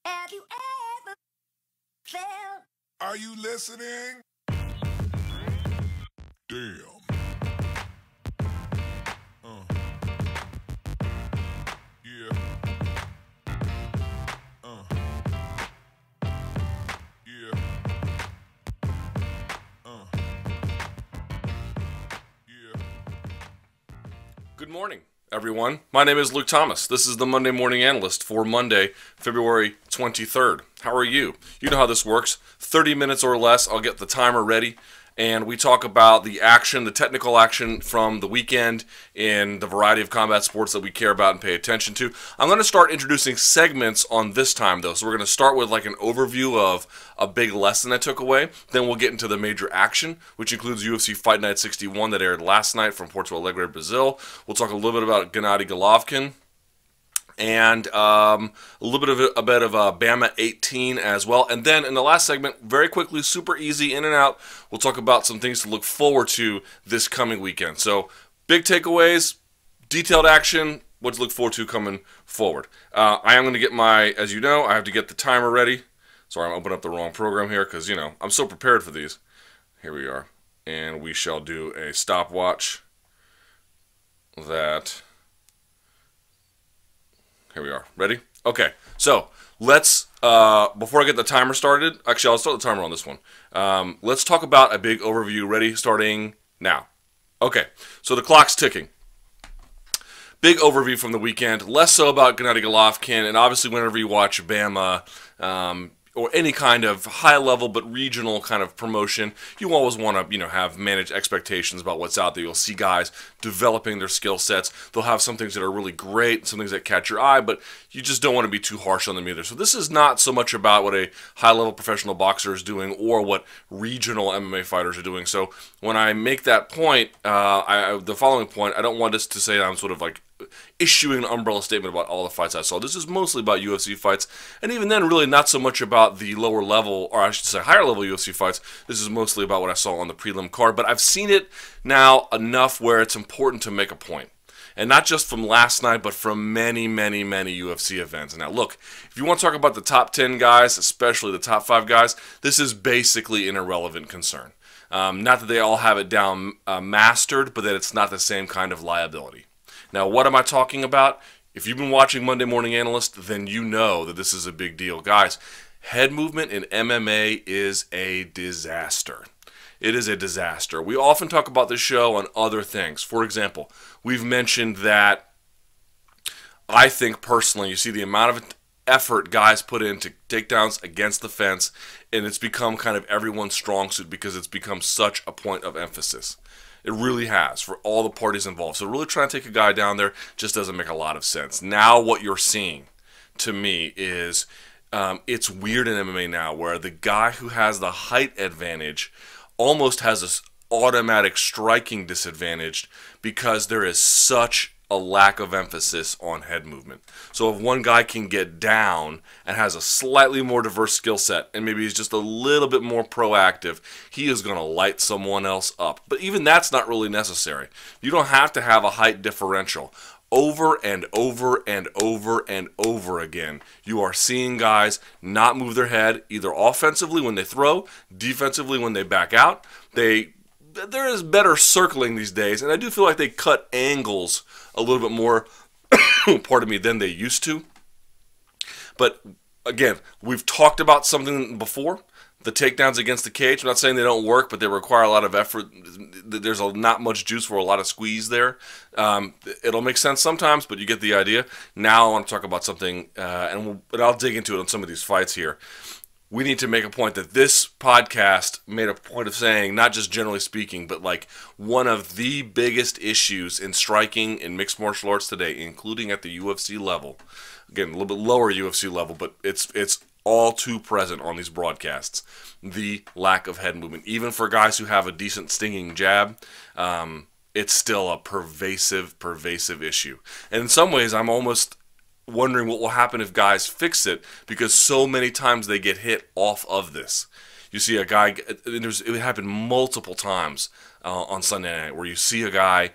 Have you ever felt? Are you listening? Damn. Yeah. Yeah. Yeah. Good morning, everyone. My name is Luke Thomas. This is the Monday Morning Analyst for Monday, February 23rd. How are you? You know how this works. 30 minutes or less, I'll get the timer ready, and we talk about the action, the technical action from the weekend in the variety of combat sports that we care about and pay attention to. I'm going to start introducing segments on this time, though. So we're going to start with like an overview of a big lesson I took away. Then we'll get into the major action, which includes UFC Fight Night 61 that aired last night from Porto Alegre, Brazil. We'll talk a little bit about Gennady Golovkin, and a little bit of BAMMA 18 as well. And then in the last segment, very quickly, super easy, in and out, we'll talk about some things to look forward to this coming weekend. So big takeaways, detailed action, what to look forward to coming forward. I am going to get as you know, I have to get the timer ready. Sorry, I'm opening up the wrong program here because, you know, I'm so prepared for these. Here we are. And we shall do a stopwatch that... Here we are. Ready? Okay. So let's, before I get the timer started, actually I'll start the timer on this one. Let's talk about a big overview. Ready? Starting now. Okay. So the clock's ticking. Big overview from the weekend. Less so about Gennady Golovkin, and obviously whenever you watch BAMMA, or any kind of high-level but regional kind of promotion, you always want to, have managed expectations about what's out there. You'll see guys developing their skill sets. They'll have some things that are really great, some things that catch your eye, but you just don't want to be too harsh on them either. So this is not so much about what a high-level professional boxer is doing or what regional MMA fighters are doing. So when I make that point, the following point, I don't want this to say I'm sort of like issuing an umbrella statement about all the fights I saw. This is mostly about UFC fights, and even then, really not so much about the lower level, or I should say higher level UFC fights. This is mostly about what I saw on the prelim card, but I've seen it now enough where it's important to make a point. And not just from last night, but from many, many, many UFC events. Now look, if you want to talk about the top 10 guys, especially the top 5 guys, this is basically an irrelevant concern. Not that they all have it down mastered, but that it's not the same kind of liability. Now, what am I talking about? If you've been watching Monday Morning Analyst, then you know that this is a big deal. Guys, head movement in MMA is a disaster. It is a disaster. We often talk about this show on other things. For example, we've mentioned that I think personally, you see the amount of effort guys put into takedowns against the fence, and it's become kind of everyone's strong suit because it's become such a point of emphasis. It really has, for all the parties involved. So really trying to take a guy down there just doesn't make a lot of sense. Now what you're seeing, to me, is it's weird in MMA now where the guy who has the height advantage almost has this automatic striking disadvantage because there is such a lack of emphasis on head movement. So if one guy can get down and has a slightly more diverse skill set and maybe he's just a little bit more proactive, he is going to light someone else up. But even that's not really necessary. You don't have to have a height differential. Over and over and over and over again, you are seeing guys not move their head, either offensively when they throw, defensively when they back out. There is better circling these days, and I do feel like they cut angles a little bit more, pardon me, than they used to. But again, we've talked about something before, the takedowns against the cage. I'm not saying they don't work, but they require a lot of effort. There's not much juice for a lot of squeeze there. It'll make sense sometimes, but you get the idea. Now I want to talk about something, and I'll dig into it on some of these fights here. We need to make a point that this podcast made a point of saying, not just generally speaking, but like one of the biggest issues in striking in mixed martial arts today, including at the UFC level. Again, a little bit lower UFC level, but it's all too present on these broadcasts. The lack of head movement. Even for guys who have a decent stinging jab, it's still a pervasive issue. And in some ways, I'm almost wondering what will happen if guys fix it, because so many times they get hit off of this. You see a guy, it happened multiple times on Sunday night, where you see a guy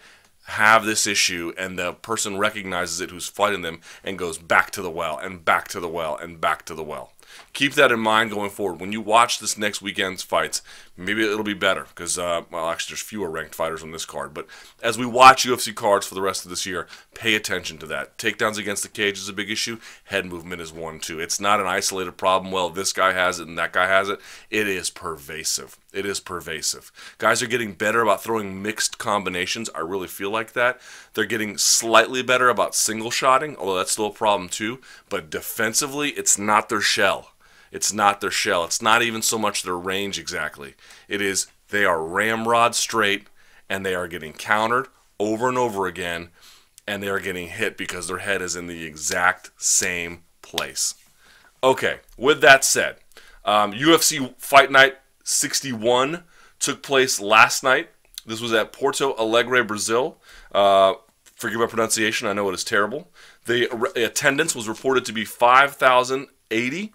have this issue, and the person recognizes it who's fighting them and goes back to the well and back to the well and back to the well. Keep that in mind going forward. When you watch this next weekend's fights, maybe it'll be better because, well, actually there's fewer ranked fighters on this card. But as we watch UFC cards for the rest of this year, pay attention to that. Takedowns against the cage is a big issue. Head movement is one, too. It's not an isolated problem. Well, this guy has it and that guy has it. It is pervasive. It is pervasive. Guys are getting better about throwing mixed combinations. I really feel like that. They're getting slightly better about single shotting, although that's still a problem too. But defensively, it's not their shell. It's not their shell. It's not even so much their range exactly. It is they are ramrod straight, and they are getting countered over and over again, and they are getting hit because their head is in the exact same place. Okay, with that said, UFC Fight Night 61 took place last night. This was at Porto Alegre, Brazil. Forgive my pronunciation, I know it is terrible. The attendance was reported to be 5,080.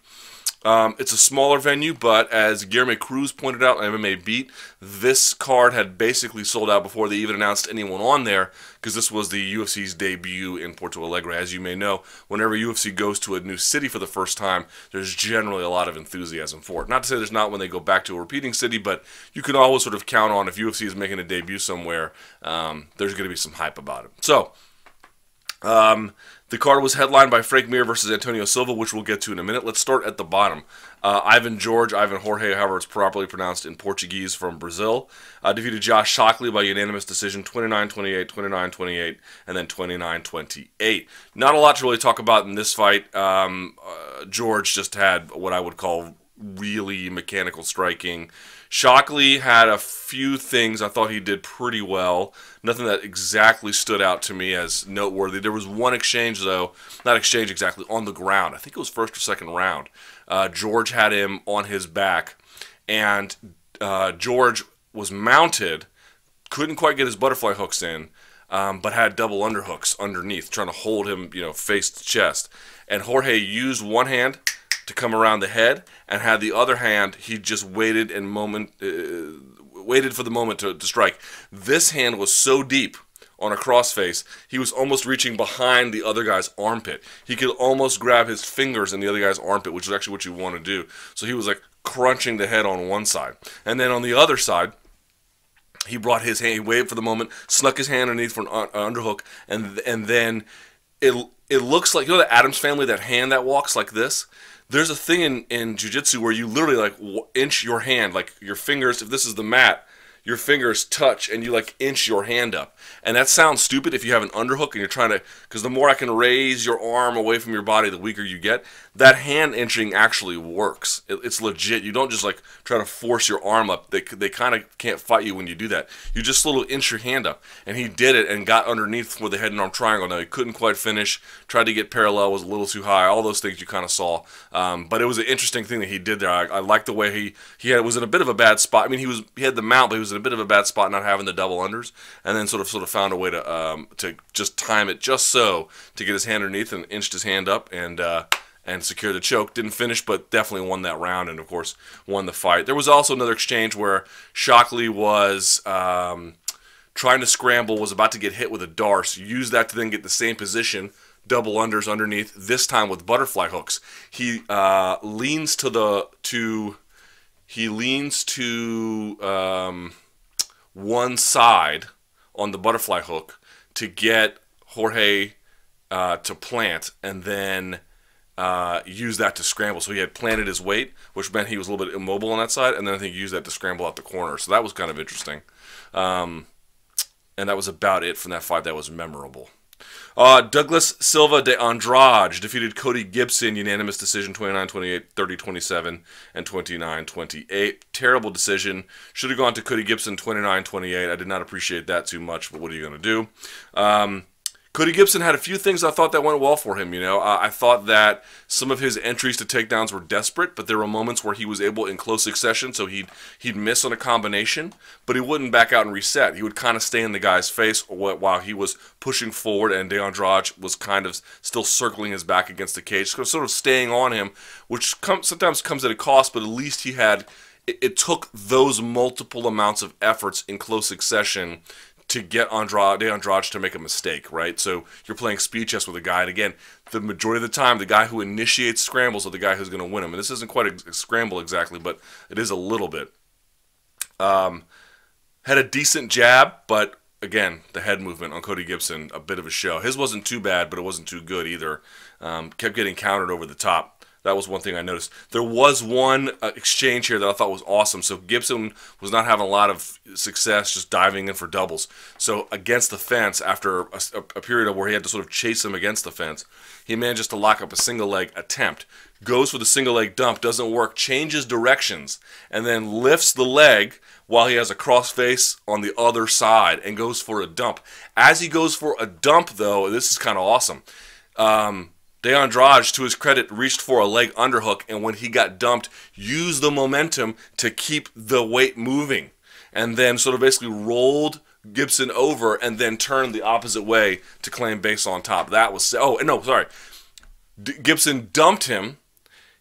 It's a smaller venue, but as Guilherme Cruz pointed out on MMA Beat, this card had basically sold out before they even announced anyone on there, because this was the UFC's debut in Porto Alegre. As you may know, whenever UFC goes to a new city for the first time, there's generally a lot of enthusiasm for it. Not to say there's not when they go back to a repeating city, but you can always sort of count on if UFC is making a debut somewhere, there's going to be some hype about it. So, the card was headlined by Frank Mir versus Antonio Silva, which we'll get to in a minute. Let's start at the bottom. Ivan Jorge, however it's properly pronounced in Portuguese, from Brazil, defeated Josh Shockley by unanimous decision, 29-28, 29-28, and then 29-28. Not a lot to really talk about in this fight. George just had what I would call really mechanical striking. Shockley had a few things I thought he did pretty well. Nothing that exactly stood out to me as noteworthy. There was one exchange, though, not exchange exactly, on the ground. I think it was first or second round. George had him on his back, and George was mounted, couldn't quite get his butterfly hooks in, but had double underhooks underneath, trying to hold him, face to chest. And Jorge used one hand to come around the head, and had the other hand, he just waited for the moment to strike. This hand was so deep on a crossface, he was almost reaching behind the other guy's armpit. He could almost grab his fingers in the other guy's armpit, which is actually what you want to do. So he was like crunching the head on one side. And then on the other side, he brought his hand, he waited for the moment, snuck his hand underneath for an underhook, and then it looks like, the Addams Family, that hand that walks like this? There's a thing in jiu-jitsu where you literally like inch your hand, like your fingers, if this is the mat, your fingers touch and you like inch your hand up. And that sounds stupid if you have an underhook and you're trying to, because the more I can raise your arm away from your body, the weaker you get. That hand inching actually works. It's legit. You don't just like try to force your arm up. They kind of can't fight you when you do that. You just little inch your hand up. And he did it and got underneath with the head and arm triangle. Now he couldn't quite finish, tried to get parallel, was a little too high. All those things you kind of saw. But it was an interesting thing that he did there. I like the way he was in a bit of a bad spot. I mean, he had the mount, but he was in a bit of a bad spot not having the double unders, and then sort of found a way to just time it just so to get his hand underneath and inched his hand up and secure the choke. Didn't finish, but definitely won that round and, of course, won the fight. There was also another exchange where Shockley was trying to scramble, was about to get hit with a darce, used that to then get the same position, double unders underneath, this time with butterfly hooks. He leans to one side on the butterfly hook to get Jorge to plant, and then use that to scramble. So he had planted his weight, which meant he was a little bit immobile on that side, and then I think he used that to scramble out the corner. So that was kind of interesting. And that was about it from that fight that was memorable. Douglas Silva de Andrade defeated Cody Gibson, unanimous decision, 29-28, 30-27, and 29-28. Terrible decision. Should have gone to Cody Gibson, 29-28. I did not appreciate that too much, but what are you going to do? Cody Gibson had a few things I thought that went well for him. I thought that some of his entries to takedowns were desperate, but there were moments where he was able in close succession, so he'd miss on a combination, but he wouldn't back out and reset. He would kind of stay in the guy's face while he was pushing forward, and De Andrade was kind of still circling his back against the cage, sort of staying on him, which sometimes comes at a cost, but at least it took those multiple amounts of efforts in close succession to get Andrade to make a mistake, right? So you're playing speed chess with a guy, and again, the majority of the time, the guy who initiates scrambles are the guy who's going to win them. And this isn't quite a scramble exactly, but it is a little bit. Had a decent jab, but again, the head movement on Cody Gibson, a bit of a show. His wasn't too bad, but it wasn't too good either. Kept getting countered over the top. That was one thing I noticed. There was one exchange here that I thought was awesome. So Gibson was not having a lot of success just diving in for doubles. So against the fence, after a period of where he had to sort of chase him against the fence, he manages to lock up a single leg attempt. Goes for the single leg dump, doesn't work, changes directions, and then lifts the leg while he has a cross face on the other side and goes for a dump. As he goes for a dump, though, this is kind of awesome. Andrade, to his credit, reached for a leg underhook, and when he got dumped, used the momentum to keep the weight moving, and then sort of basically rolled Gibson over and then turned the opposite way to claim base on top. That was... Oh, no, sorry. Gibson dumped him.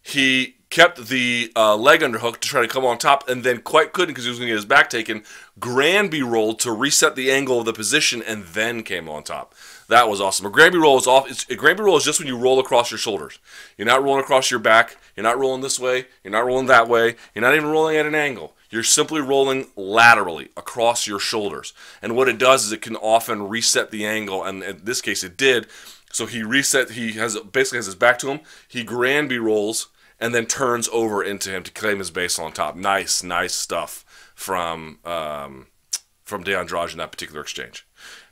He kept the leg underhook to try to come on top, and then quite couldn't because he was going to get his back taken. Granby rolled to reset the angle of the position, and then came on top. That was awesome. A Granby roll is off. A Granby roll is just when you roll across your shoulders. You're not rolling across your back. You're not rolling this way. You're not rolling that way. You're not even rolling at an angle. You're simply rolling laterally across your shoulders. And what it does is it can often reset the angle, and in this case it did. So he reset. He basically has his back to him. He Granby rolls and then turns over into him to claim his base on top. Nice stuff from De Andrade in that particular exchange.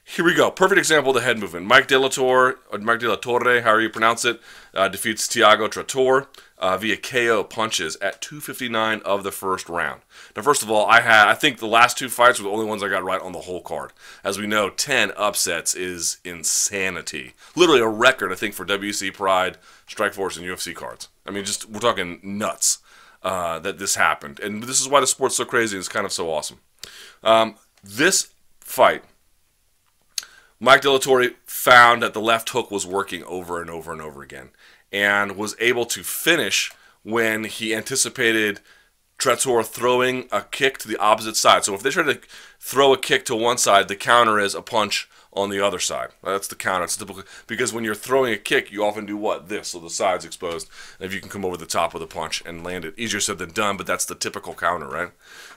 Here we go. Perfect example of the head movement. Mike De La Torre, however you pronounce it, defeats Thiago Trator via KO punches at 2:59 of the first round. Now, first of all, I think the last two fights were the only ones I got right on the whole card. As we know, 10 upsets is insanity. Literally a record, I think, for WC Pride, Strikeforce, and UFC cards. I mean, we're talking nuts that this happened. And this is why the sport's so crazy and it's kind of so awesome. This fight, Mike De La Torre found that the left hook was working over and over and over again and was able to finish when he anticipated Trator throwing a kick to the opposite side. So if they try to throw a kick to one side, the counter is a punch on the other side. That's the counter. It's typical, because when you're throwing a kick, you often do what? This, so the side's exposed. And if you can come over the top with a punch and land it, easier said than done, but that's the typical counter, right?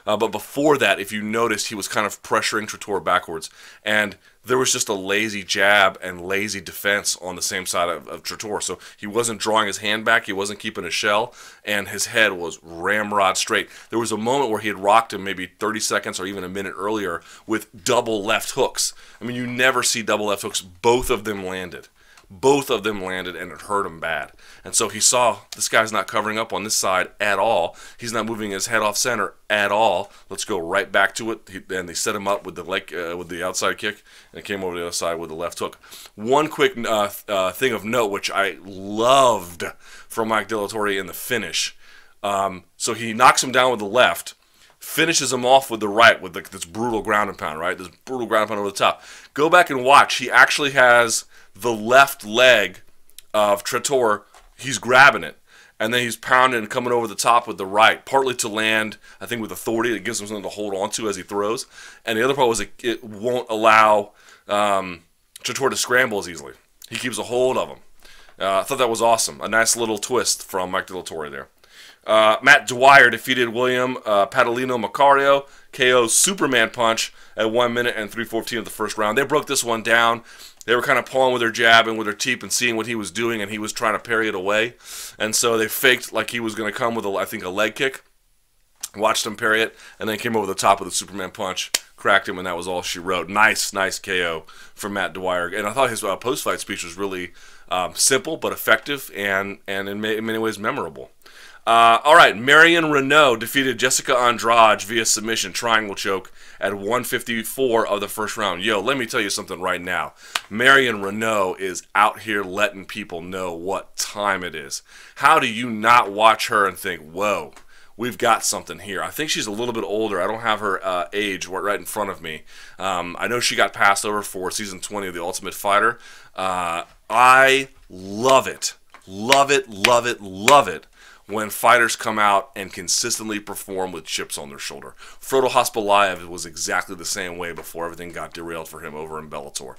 But before that, if you noticed, he was kind of pressuring Trator backwards, and there was just a lazy jab and lazy defense on the same side of Trator. So he wasn't drawing his hand back, he wasn't keeping a shell, and his head was ramrod straight. There was a moment where he had rocked him maybe 30 seconds or even a minute earlier with double left hooks. I mean, you never see double left hooks. Both of them landed. Both of them landed, and it hurt him bad. And so he saw, this guy's not covering up on this side at all. He's not moving his head off center at all. Let's go right back to it. And they set him up with the outside kick, and came over to the other side with the left hook. One quick thing of note, which I loved from Mike De La Torre in the finish. So he knocks him down with the left, finishes him off with the right, with this brutal ground and pound, right? This brutal ground and pound over the top. Go back and watch. He actually has the left leg of Trator, he's grabbing it, and then he's pounding and coming over the top with the right, partly to land, I think, with authority that gives him something to hold on to as he throws, and the other part was it won't allow Trator to scramble as easily. He keeps a hold of him. I thought that was awesome. A nice little twist from Mike De La Torre there. Matt Dwyer defeated William Padalino Macario, KO Superman punch at 1 minute and 3:14 of the first round. They broke this one down. They were kind of pulling with their jab and with their teep and seeing what he was doing, and he was trying to parry it away. And so they faked like he was going to come with, I think, a leg kick. Watched him parry it, and then came over the top with a Superman punch, cracked him, and that was all she wrote. Nice KO from Matt Dwyer. And I thought his post-fight speech was really simple but effective and in many ways memorable. All right, Marion Renault defeated Jessica Andrade via submission triangle choke at 1:54 of the first round. Yo, let me tell you something right now. Marion Renault is out here letting people know what time it is. How do you not watch her and think, whoa, we've got something here? I think she's a little bit older. I don't have her age right in front of me. I know she got passed over for season 20 of The Ultimate Fighter. I love it. Love it, love it, love it when fighters come out and consistently perform with chips on their shoulder. Frodo Hospolaev was exactly the same way before everything got derailed for him over in Bellator.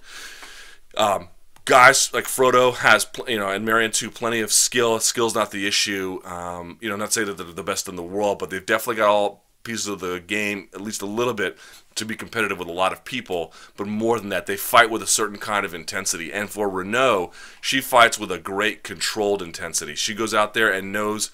Guys like Frodo has, and Marion too, plenty of skill. Skill's not the issue. Not say that they're the best in the world, but they've definitely got all pieces of the game, at least a little bit, to be competitive with a lot of people. But more than that, they fight with a certain kind of intensity. And for Renaud, she fights with a great controlled intensity. She goes out there and knows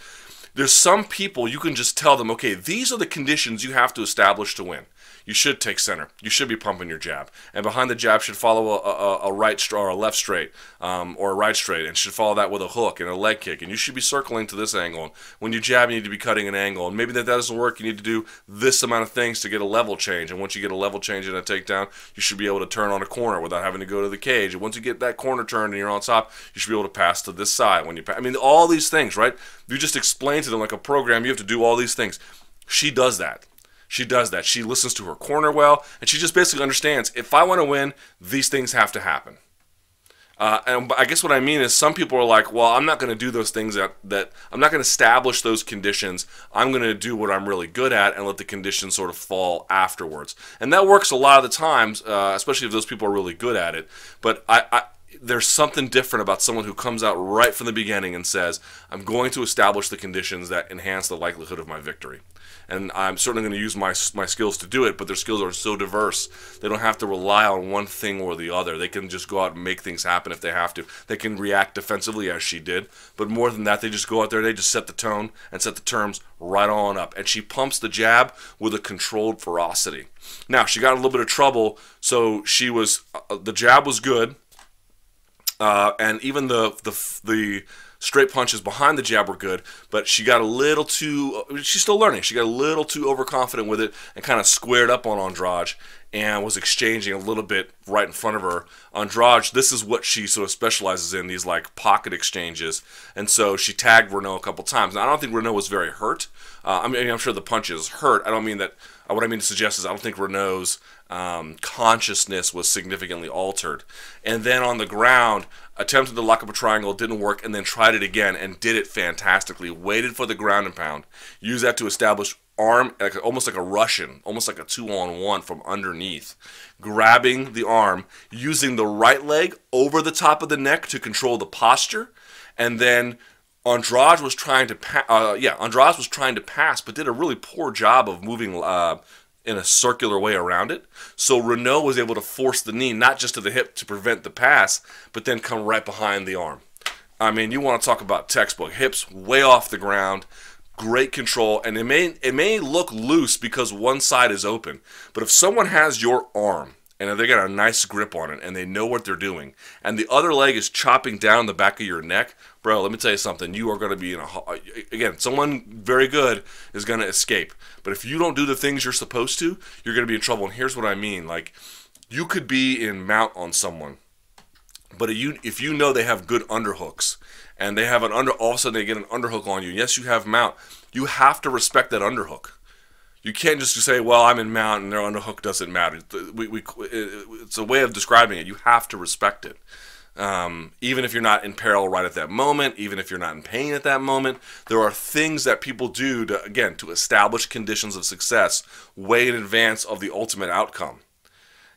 there's some people you can just tell them, okay, these are the conditions you have to establish to win. You should take center. You should be pumping your jab. And behind the jab should follow a right or a left straight or a right straight, and should follow that with a hook and a leg kick. And you should be circling to this angle. And when you jab, you need to be cutting an angle. And maybe that doesn't work. You need to do this amount of things to get a level change. And once you get a level change and a takedown, you should be able to turn on a corner without having to go to the cage. And once you get that corner turned and you're on top, you should be able to pass to this side. All these things, right? You just explain to them like a program, you have to do all these things. She does that. She does that. She listens to her corner well, and she just basically understands, if I want to win, these things have to happen. And I guess what I mean is some people are like, well, I'm not going to do those things that I'm not going to establish those conditions. I'm going to do what I'm really good at and let the conditions sort of fall afterwards. And that works a lot of the times, especially if those people are really good at it. But there's something different about someone who comes out right from the beginning and says, I'm going to establish the conditions that enhance the likelihood of my victory. And I'm certainly going to use my skills to do it, but their skills are so diverse, they don't have to rely on one thing or the other. They can just go out and make things happen if they have to. They can react defensively, as she did, but more than that, they just go out there, they just set the tone and set the terms right on up. And she pumps the jab with a controlled ferocity. Now, she got in a little bit of trouble, so the jab was good, and even the straight punches behind the jab were good, but she got a little too, she's still learning, she got a little too overconfident with it and kind of squared up on Andrade and was exchanging a little bit right in front of her. Andrade, this is what she sort of specializes in, these like pocket exchanges, and so she tagged Renaud a couple times. Now, I don't think Renaud was very hurt. I'm sure the punches hurt. I don't mean that, what I mean to suggest is I don't think Renaud's consciousness was significantly altered. And then on the ground, attempted to lock up a triangle, didn't work, and then tried it again and did it fantastically. Waited for the ground and pound. Used that to establish arm, almost like a Russian, almost like a 2-on-1 from underneath. Grabbing the arm, using the right leg over the top of the neck to control the posture, and then Andrade was trying to pass, but did a really poor job of moving in a circular way around it. So Renaud was able to force the knee not just to the hip to prevent the pass, but then come right behind the arm. I mean, you want to talk about textbook. Hips way off the ground, great control, and it may look loose because one side is open, but if someone has your arm and they got a nice grip on it and they know what they're doing, and the other leg is chopping down the back of your neck, bro, let me tell you something. You are going to be again, someone very good is going to escape. But if you don't do the things you're supposed to, you're going to be in trouble. And here's what I mean. Like, you could be in mount on someone, but if you know they have good underhooks, and they have all of a sudden they get an underhook on you, yes, you have mount, you have to respect that underhook. You can't just say, well, I'm in mount and their underhook doesn't matter. It's a way of describing it. You have to respect it. Even if you're not in peril right at that moment, even if you're not in pain at that moment, there are things that people do to establish conditions of success way in advance of the ultimate outcome.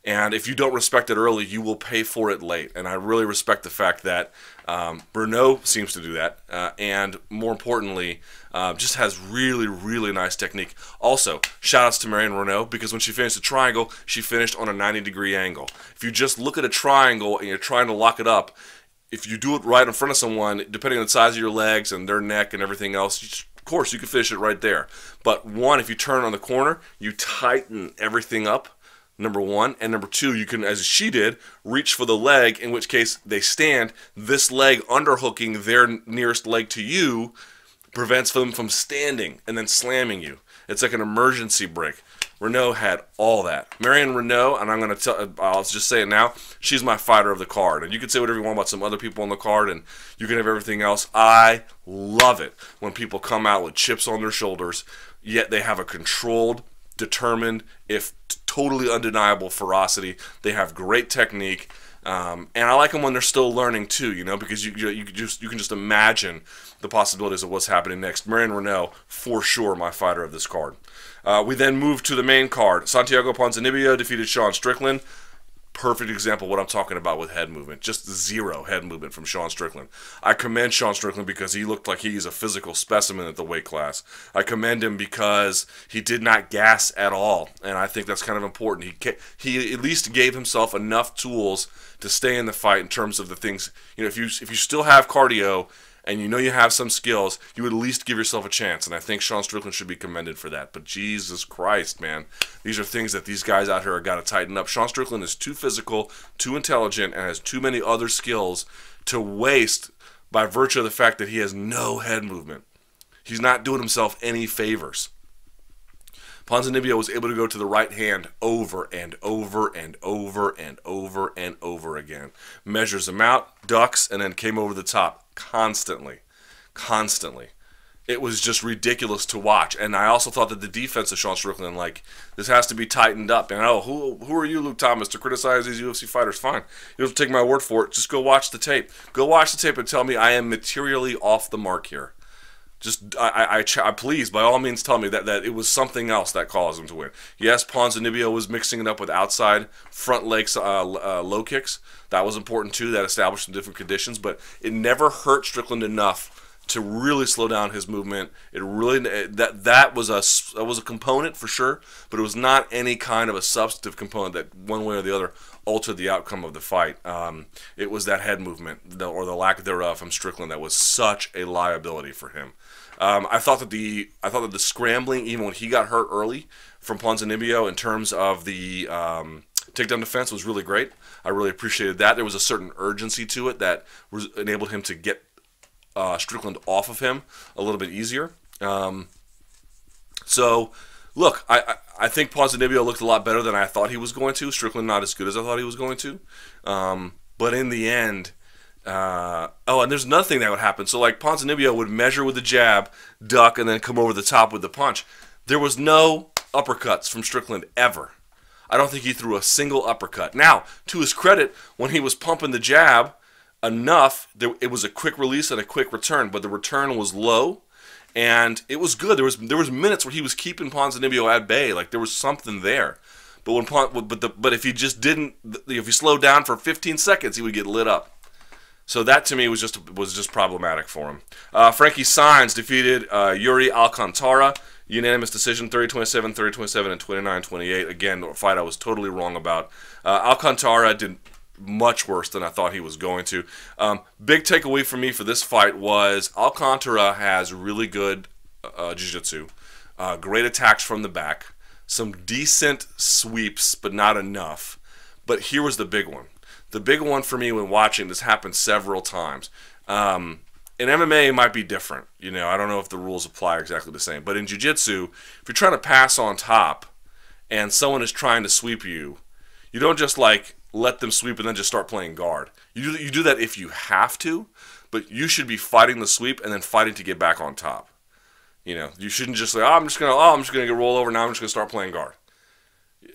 And if you don't respect it early, you will pay for it late. And I really respect the fact that Renaud seems to do that. And more importantly, just has really, really nice technique. Also, shout-outs to Marion Renaud, because when she finished the triangle, she finished on a 90-degree angle. If you just look at a triangle and you're trying to lock it up, if you do it right in front of someone, depending on the size of your legs and their neck and everything else, of course, you can finish it right there. But one, if you turn on the corner, you tighten everything up. Number one, and number two, you can, as she did, reach for the leg, in which case they stand. This leg underhooking their nearest leg to you prevents them from standing and then slamming you. It's like an emergency break. Renaud had all that. Marion Renaud, and I'll just say it now, she's my fighter of the card. And you can say whatever you want about some other people on the card, and you can have everything else. I love it when people come out with chips on their shoulders, yet they have a controlled, determined, if totally undeniable ferocity. They have great technique. And I like them when they're still learning too, because you can just imagine the possibilities of what's happening next. Marion Renault, for sure, my fighter of this card. We then move to the main card. Santiago Ponzinibbio defeated Sean Strickland. Perfect example of what I'm talking about with head movement. Just zero head movement from Sean Strickland. I commend Sean Strickland because he looked like he's a physical specimen at the weight class. I commend him because he did not gas at all, and I think that's kind of important. He at least gave himself enough tools to stay in the fight in terms of the things. If you still have cardio and you have some skills, you would at least give yourself a chance. And I think Sean Strickland should be commended for that. But Jesus Christ, man. These are things that these guys out here are got to tighten up. Sean Strickland is too physical, too intelligent, and has too many other skills to waste by virtue of the fact that he has no head movement. He's not doing himself any favors. Ponzinibbio was able to go to the right hand over and over and over and over and over again. Measures him out, ducks, and then came over the top constantly. It was just ridiculous to watch. And I also thought that the defense of Sean Strickland, this has to be tightened up. And who are you, Luke Thomas, to criticize these UFC fighters? Fine. You don't have to take my word for it. Just go watch the tape. Go watch the tape and tell me I am materially off the mark here. Just, I please, by all means, tell me that it was something else that caused him to win. Yes, Ponzinibbio was mixing it up with outside front legs, low kicks. That was important too. That established some different conditions, but it never hurt Strickland enough to really slow down his movement. It really that was a component for sure, but it was not any kind of a substantive component that one way or the other altered the outcome of the fight. It was that head movement or the lack thereof from Strickland that was such a liability for him. I thought that the scrambling, even when he got hurt early from Ponzinibbio in terms of the takedown defense, was really great. I really appreciated that. There was a certain urgency to it that enabled him to get Strickland off of him a little bit easier. So, look, I think Ponzinibbio looked a lot better than I thought he was going to. Strickland not as good as I thought he was going to. But in the end, and there's another thing that would happen. So, Ponzinibbio would measure with the jab, duck, and then come over the top with the punch. There was no uppercuts from Strickland ever. I don't think he threw a single uppercut. Now, to his credit, when he was pumping the jab enough, it was a quick release and a quick return, but the return was low, and it was good. There was minutes where he was keeping Ponzinibbio at bay, there was something there. But if he just didn't, if he slowed down for 15 seconds, he would get lit up. So that to me was just problematic for him. Frankie Saenz defeated Yuri Alcantara. Unanimous decision, 30-27, 30-27, and 29-28. Again, a fight I was totally wrong about. Alcantara did much worse than I thought he was going to. Big takeaway for me for this fight was Alcantara has really good jiu-jitsu, great attacks from the back, some decent sweeps, but not enough. But here was the big one. The big one for me when watching this happened several times. In MMA, it might be different. I don't know if the rules apply exactly the same. But in jiu-jitsu, if you're trying to pass on top and someone is trying to sweep you, you don't just let them sweep and then just start playing guard. You do that if you have to, but you should be fighting the sweep and then fighting to get back on top. You shouldn't just say, I'm just gonna roll over now. I'm just gonna start playing guard.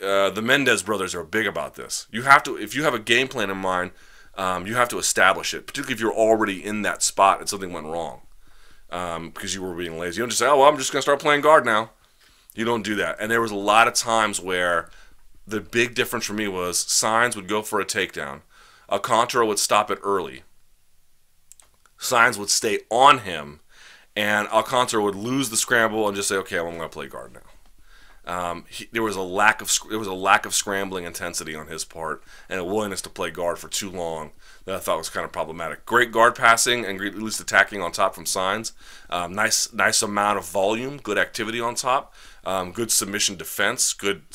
The Mendez brothers are big about this. You have to, if you have a game plan in mind, you have to establish it, particularly if you're already in that spot and something went wrong because you were being lazy. You don't just say, I'm just gonna start playing guard now. You don't do that. And there was a lot of times where the big difference for me was Saenz would go for a takedown. Alcantara would stop it early. Saenz would stay on him, and Alcantara would lose the scramble and just say, "Okay, I'm going to play guard now." There was a lack of scrambling intensity on his part, and a willingness to play guard for too long that I thought was kind of problematic. Great guard passing and at least attacking on top from Saenz. Nice amount of volume, good activity on top. Good submission defense, good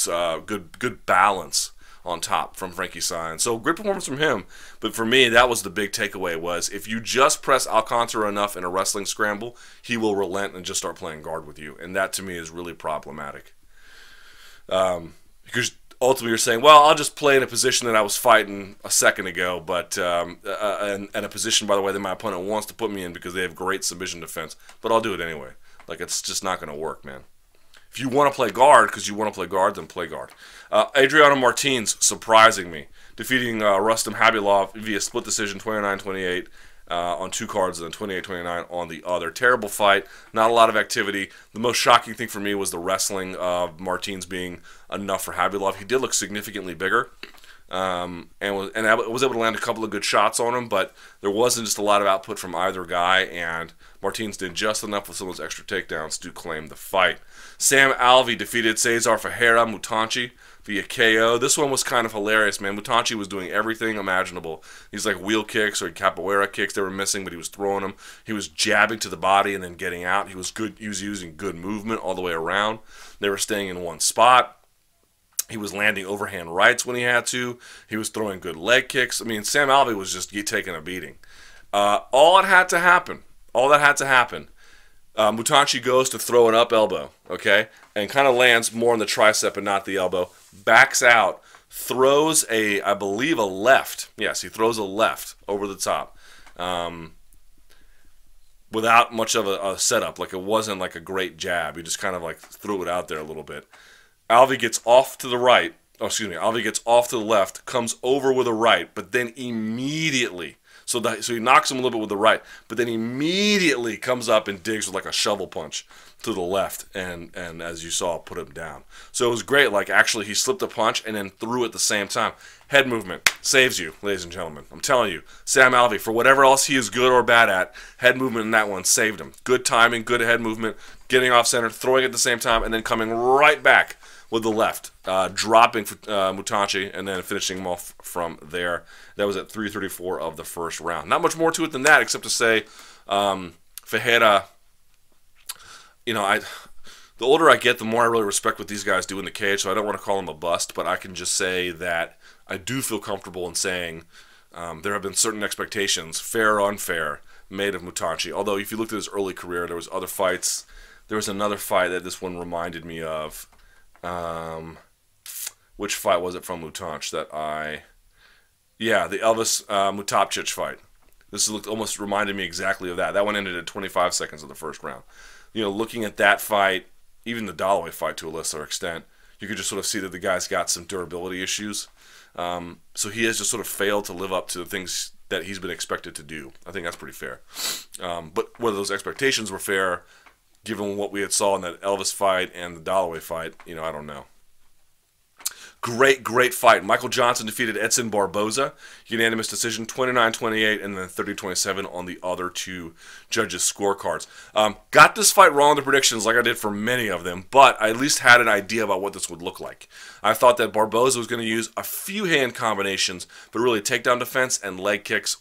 balance on top from Frankie Saenz. So great performance from him. But for me, that was the big takeaway was if you just press Alcantara enough in a wrestling scramble, he will relent and just start playing guard with you. And that to me is really problematic. Because ultimately you're saying, well, I'll just play in a position that I was fighting a second ago, but and a position, by the way, that my opponent wants to put me in because they have great submission defense. But I'll do it anyway. It's just not going to work, man. If you want to play guard, because you want to play guard, then play guard. Adriano Martins, surprising me, defeating Rustam Habibov via split decision 29-28 on 2 cards and then 28-29 on the other. Terrible fight, not a lot of activity. The most shocking thing for me was the wrestling of Martins being enough for Habibov. He did look significantly bigger. And I was able to land a couple of good shots on him, but there wasn't just a lot of output from either guy, and Martins did just enough with some of those extra takedowns to claim the fight. Sam Alvey defeated Cesar Ferreira Mutanchi via KO. This one was kind of hilarious, man. Mutanchi was doing everything imaginable. These like wheel kicks or capoeira kicks they were missing, but he was throwing them. He was jabbing to the body and then getting out. He was good. He was using good movement all the way around. They were staying in one spot. He was landing overhand rights when he had to. He was throwing good leg kicks. I mean, Sam Alvey was just taking a beating. All that had to happen, Mutanchi goes to throw an up elbow, okay, and kind of lands more on the tricep and not the elbow. Backs out, throws I believe a left. Yes, he throws a left over the top. Without much of a setup. Like, it wasn't like a great jab. He just kind of like threw it out there a little bit. Alvey gets off to the right. Alvey gets off to the left, comes over with a right, but then immediately, so he knocks him a little bit with the right, but then immediately comes up and digs with like a shovel punch to the left, and as you saw, put him down. So it was great. Like, actually, he slipped a punch and then threw at the same time. Head movement saves you, ladies and gentlemen. I'm telling you, Sam Alvey, for whatever else he is good or bad at, head movement in that one saved him. Good timing, good head movement, getting off center, throwing at the same time, and then coming right back with the left, dropping Mutanchi, and then finishing him off from there. That was at 3:34 of the first round. Not much more to it than that, except to say, Ferreira, the older I get, the more I really respect what these guys do in the cage, so I don't want to call him a bust, but I can just say that I do feel comfortable in saying there have been certain expectations, fair or unfair, made of Mutanchi. Although, if you looked at his early career, there was other fights. There was another fight that this one reminded me of. Which fight was it from Mutanch that the Elvis Mutapcic fight. This almost reminded me exactly of that. That one ended at 25 seconds of the first round. Looking at that fight, even the Dalloway fight to a lesser extent, you could just sort of see that the guy's got some durability issues. So he has just sort of failed to live up to the things that he's been expected to do. I think that's pretty fair. But whether those expectations were fair, given what we had saw in that Elvis fight and the Dalloway fight, I don't know. Great fight. Michael Johnson defeated Edson Barboza. Unanimous decision, 29-28, and then 30-27 on the other two judges' scorecards. Got this fight wrong in the predictions like I did for many of them, but I at least had an idea about what this would look like. I thought that Barboza was going to use a few hand combinations, but really takedown defense and leg kicks,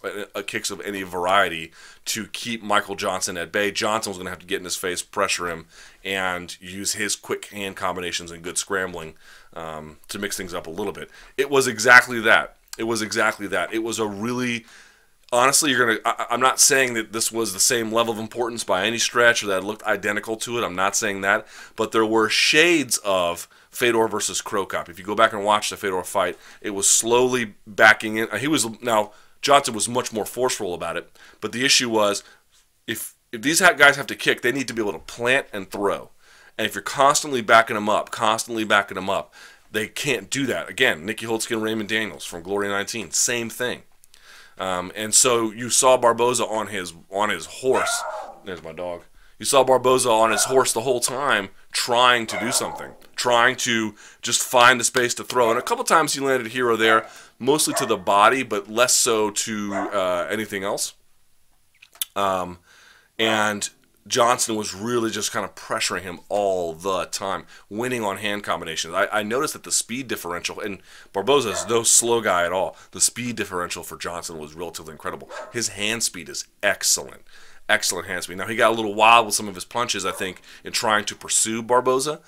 kicks of any variety, to keep Michael Johnson at bay. Johnson was going to have to get in his face, pressure him, and use his quick hand combinations and good scrambling to mix things up a little bit. It was exactly that. It was a really, honestly, I'm not saying that this was the same level of importance by any stretch or that it looked identical to it. I'm not saying that. But there were shades of Fedor versus Krokop. If you go back and watch the Fedor fight, it was slowly backing in. Johnson was much more forceful about it. But the issue was, if these guys have to kick, they need to be able to plant and throw. And if you're constantly backing them up, they can't do that. Again, Nicky Holtzkin, Raymond Daniels from Glory 19, same thing. And so you saw Barboza on his horse. There's my dog. You saw Barboza on his horse the whole time trying to do something, trying to just find the space to throw. And a couple times he landed here or there, mostly to the body, but less so to anything else. And Johnson was really just kind of pressuring him all the time, winning on hand combinations. I noticed that the speed differential, and Barboza is no slow guy at all, the speed differential for Johnson was relatively incredible. His hand speed is excellent. Excellent hand speed. Now, he got a little wild with some of his punches, I think, in trying to pursue Barboza.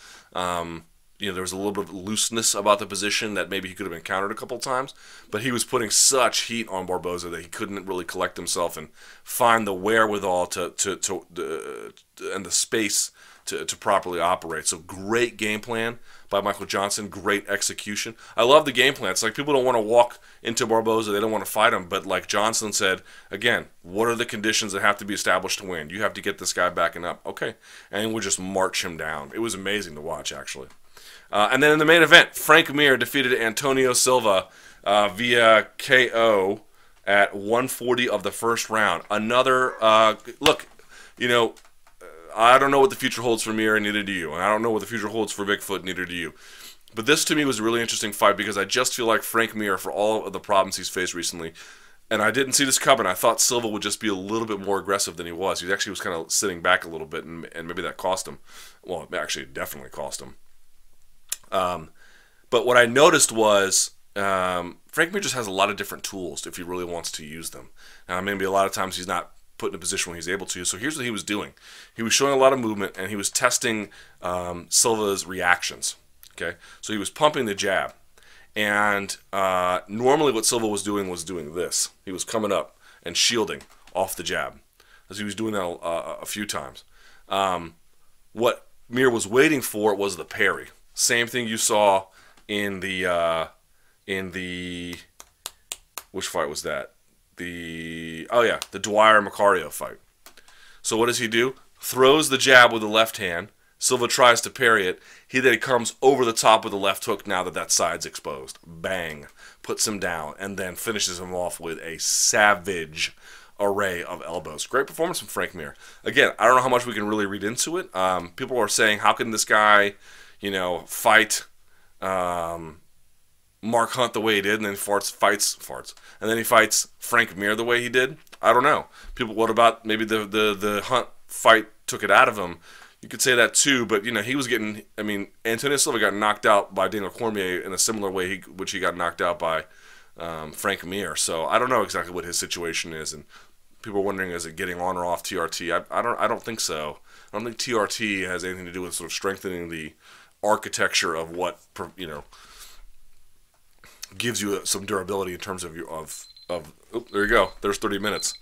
there was a little bit of looseness about the position that maybe he could have been countered a couple of times, but he was putting such heat on Barboza that he couldn't really collect himself and find the wherewithal and the space to properly operate. So great game plan by Michael Johnson, great execution. I love the game plan. It's like people don't want to walk into Barboza, they don't want to fight him, but like Johnson said, again, what are the conditions that have to be established to win? You have to get this guy backing up. Okay, and we'll just march him down. It was amazing to watch, actually. And then in the main event, Frank Mir defeated Antonio Silva via KO at 140 of the first round. Another, look, I don't know what the future holds for Mir, and neither do you. And I don't know what the future holds for Bigfoot, neither do you. But this, to me, was a really interesting fight because I just feel like Frank Mir, for all of the problems he's faced recently, and I didn't see this coming. I thought Silva would just be a little bit more aggressive than he was. He actually was kind of sitting back a little bit, and maybe that cost him. Well, it actually definitely cost him. But what I noticed was Frank Mir just has a lot of different tools if he really wants to use them. Now, maybe a lot of times he's not put in a position where he's able to. So here's what he was doing. He was showing a lot of movement, and he was testing Silva's reactions. Okay, so he was pumping the jab. And normally what Silva was doing this. He was coming up and shielding off the jab, as he was doing that a few times. What Mir was waiting for was the parry. Same thing you saw in the which fight was that? The Dwyer Macario fight. So what does he do? Throws the jab with the left hand. Silva tries to parry it. He then comes over the top with the left hook now that side's exposed. Bang. Puts him down and then finishes him off with a savage array of elbows. Great performance from Frank Mir. Again, I don't know how much we can really read into it. People are saying, how can this guy fight Mark Hunt the way he did, and then fights, and then he fights Frank Mir the way he did? I don't know. What about maybe the Hunt fight took it out of him? You could say that too, but he was getting. I mean, Antonio Silva got knocked out by Daniel Cormier in a similar way, which he got knocked out by Frank Mir. So I don't know exactly what his situation is, and people are wondering, is it getting on or off TRT? I don't think so. I don't think TRT has anything to do with sort of strengthening the architecture of what gives you some durability in terms of there you go. There's 30 minutes.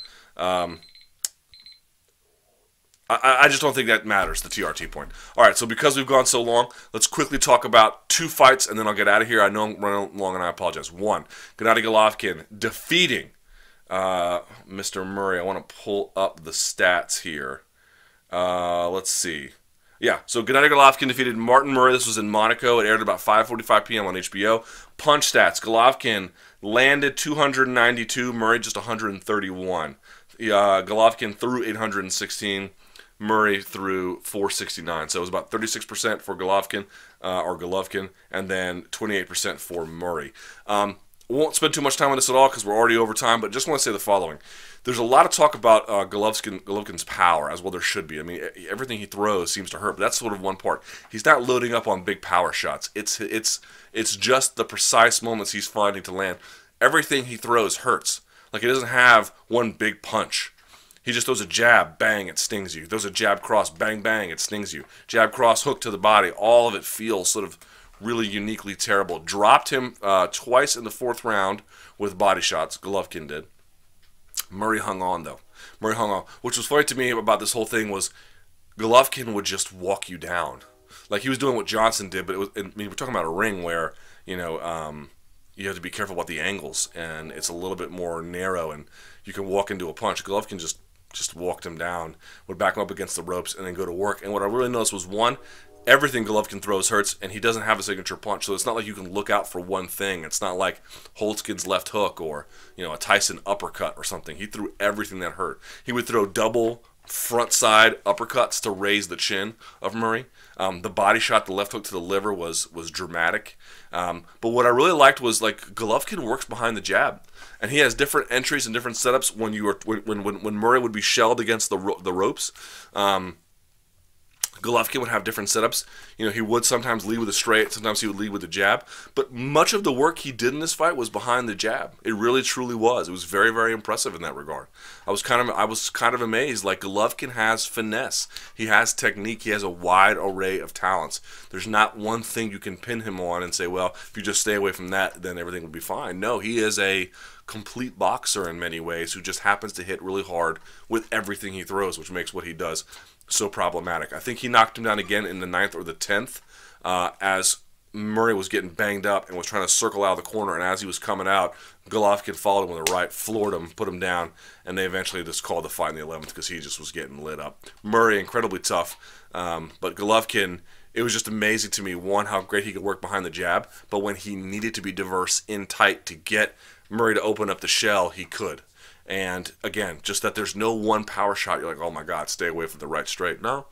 I just don't think that matters, the TRT point. All right, so because we've gone so long, let's quickly talk about two fights, and then I'll get out of here. I know I'm running long, and I apologize. One, Gennady Golovkin defeating Mr. Murray. I want to pull up the stats here. Let's see. Yeah, so Gennady Golovkin defeated Martin Murray. This was in Monaco. It aired at about 5:45 p.m. on HBO. Punch stats. Golovkin landed 292. Murray just 131. Golovkin threw 816. Murray threw 469. So it was about 36% for Golovkin, and then 28% for Murray. Won't spend too much time on this at all because we're already over time, but just want to say the following. There's a lot of talk about Golovkin's power, as well there should be. I mean, everything he throws seems to hurt, but that's sort of one part. He's not loading up on big power shots. It's just the precise moments he's finding to land. Everything he throws hurts. Like, he doesn't have one big punch. He just throws a jab, bang, it stings you. Throws a jab cross, bang, bang, it stings you. Jab cross, hook to the body. All of it feels sort of really uniquely terrible. Dropped him twice in the fourth round with body shots. Golovkin did. Murray hung on, though. Murray hung on. Which was funny to me about this whole thing was Golovkin would just walk you down. Like, he was doing what Johnson did, but we're talking about a ring where, you have to be careful about the angles, and it's a little bit more narrow, and you can walk into a punch. Golovkin just walked him down, would back him up against the ropes, and then go to work. And what I really noticed was, one, everything Golovkin throws hurts, and he doesn't have a signature punch, so it's not like you can look out for one thing. It's not like Holtzkin's left hook or a Tyson uppercut or something. He threw everything that hurt. He would throw double front side uppercuts to raise the chin of Murray. The body shot, the left hook to the liver was dramatic. But what I really liked was, like, Golovkin works behind the jab, and he has different entries and different setups when Murray would be shelled against the ropes. Golovkin Golovkin would have different setups. He would sometimes lead with a straight, sometimes he would lead with a jab. But much of the work he did in this fight was behind the jab. It really, truly was. It was very, very impressive in that regard. I was kind of amazed. Like, Golovkin has finesse. He has technique. He has a wide array of talents. There's not one thing you can pin him on and say, well, if you just stay away from that, then everything will be fine. No, he is a complete boxer in many ways who just happens to hit really hard with everything he throws, which makes what he does so problematic. I think he knocked him down again in the 9th or the 10th as Murray was getting banged up and was trying to circle out of the corner, and as he was coming out, Golovkin followed him with a right, floored him, put him down, and they eventually just called the fight in the 11th because he just was getting lit up. Murray, incredibly tough, but Golovkin, it was just amazing to me, one, how great he could work behind the jab, but when he needed to be diverse in tight to get Murray to open up the shell, he could. And again, just that there's no one power shot. You're like, oh my God, stay away from the right straight. No,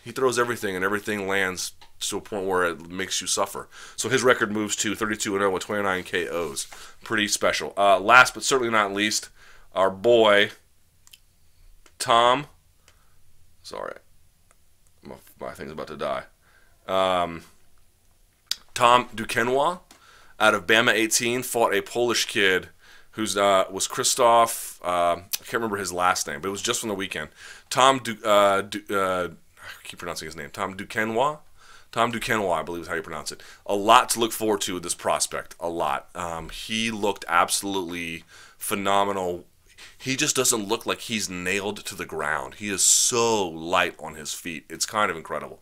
he throws everything, and everything lands to a point where it makes you suffer. So his record moves to 32-0 with 29 KOs. Pretty special. Last but certainly not least, our boy, Tom. Sorry, my thing's about to die. Tom Duquesnoy out of BAMMA 18 fought a Polish kid who's was Krzysztof. I can't remember his last name, but it was just from the weekend. I keep pronouncing his name. Tom Duquesnoy. Tom Duquesnoy, I believe is how you pronounce it. A lot to look forward to with this prospect. A lot. He looked absolutely phenomenal. He just doesn't look like he's nailed to the ground. He is so light on his feet. It's kind of incredible.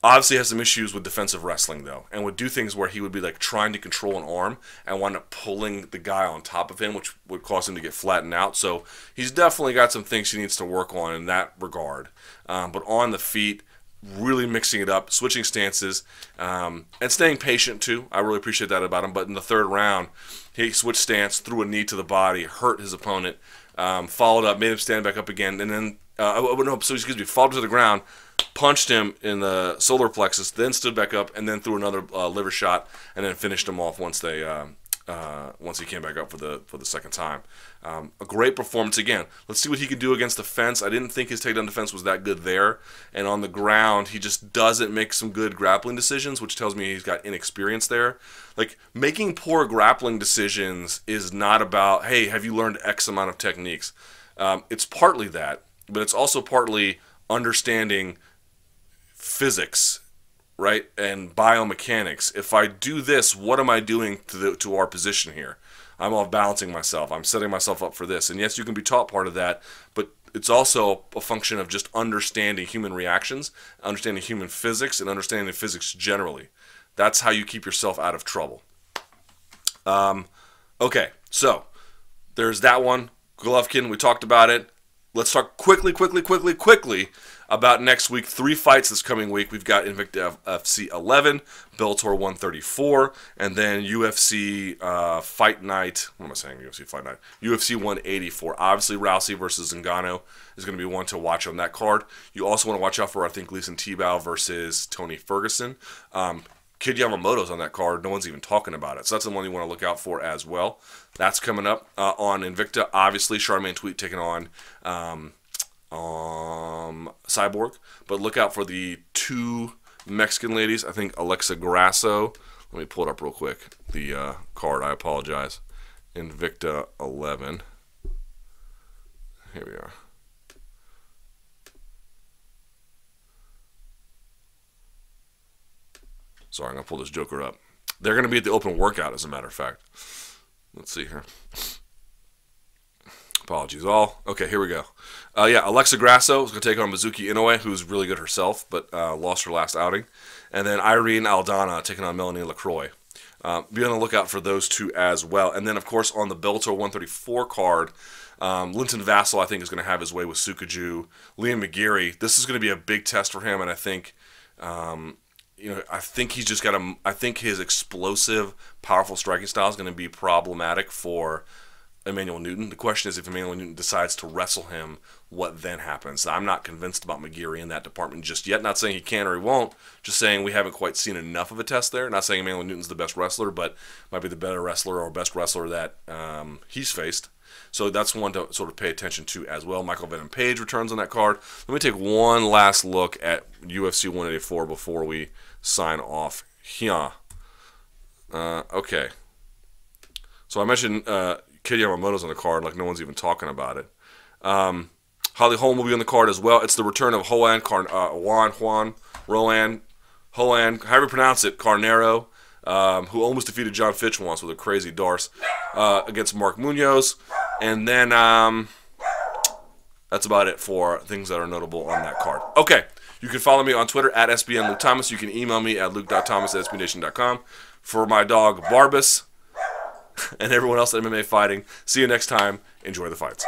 Obviously has some issues with defensive wrestling, though, and would do things where he would be like trying to control an arm and wind up pulling the guy on top of him, which would cause him to get flattened out. So he's definitely got some things he needs to work on in that regard. But on the feet, really mixing it up, switching stances, and staying patient, too. I really appreciate that about him. But in the 3rd round, he switched stance, threw a knee to the body, hurt his opponent, followed up, made him stand back up again, and then, followed to the ground, punched him in the solar plexus, then stood back up, and then threw another liver shot, and then finished him off once he came back up for the second time. A great performance again. Let's see what he can do against the fence. I didn't think his takedown defense was that good there, and on the ground he just doesn't make some good grappling decisions, which tells me he's got inexperience there. Like, making poor grappling decisions is not about, hey, have you learned X amount of techniques? It's partly that, but it's also partly understanding physics, right, and biomechanics. If I do this, what am I doing to our position here? I'm off balancing myself. I'm setting myself up for this. And yes, you can be taught part of that, but it's also a function of just understanding human reactions, understanding human physics, and understanding physics generally. That's how you keep yourself out of trouble. Okay, so there's that one. Golovkin, we talked about it. Let's talk quickly about next week. 3 fights this coming week. We've got Invicta FC 11, Bellator 134, and then UFC Fight Night. What am I saying? UFC Fight Night. UFC 184. Obviously, Rousey versus Ngannou is going to be one to watch on that card. You also want to watch out for, I think, Gleison Tebow versus Tony Ferguson. Kid Yamamoto's on that card. No one's even talking about it. So that's the one you want to look out for as well. That's coming up on Invicta. Obviously, Charmaine Tweet taking on Cyborg. But look out for the 2 Mexican ladies. I think Alexa Grasso. Let me pull it up real quick. The card. I apologize. Invicta 11. Here we are. Sorry, I'm going to pull this joker up. They're going to be at the open workout, as a matter of fact. Let's see here. Apologies all. Okay, here we go. Alexa Grasso is going to take on Mizuki Inoue, who's really good herself, but lost her last outing. And then Irene Aldana taking on Melanie LaCroix. Be on the lookout for those 2 as well. And then, of course, on the Bellator 134 card, Linton Vassell, I think, is going to have his way with Sukaju. Liam McGeary, this is going to be a big test for him, and I think... I think he's just got I think his explosive, powerful striking style is going to be problematic for Emmanuel Newton. The question is if Emmanuel Newton decides to wrestle him, what then happens? I'm not convinced about McGeary in that department just yet. Not saying he can or he won't, just saying we haven't quite seen enough of a test there. Not saying Emmanuel Newton's the best wrestler, but might be the better wrestler or best wrestler that he's faced. So that's one to sort of pay attention to as well. Michael Venom Page returns on that card. Let me take one last look at UFC 184 before we sign off here. Okay. So I mentioned Kid Yamamoto's on the card, like no one's even talking about it. Holly Holm will be on the card as well. It's the return of Roland, however you pronounce it, Carnero, who almost defeated John Fitch once with a crazy darce against Mark Munoz. And then that's about it for things that are notable on that card. Okay, you can follow me on Twitter at SBN Luke Thomas. You can email me at luke.thomas@sbnation.com. For my dog Barbas and everyone else at MMA Fighting, see you next time. Enjoy the fights.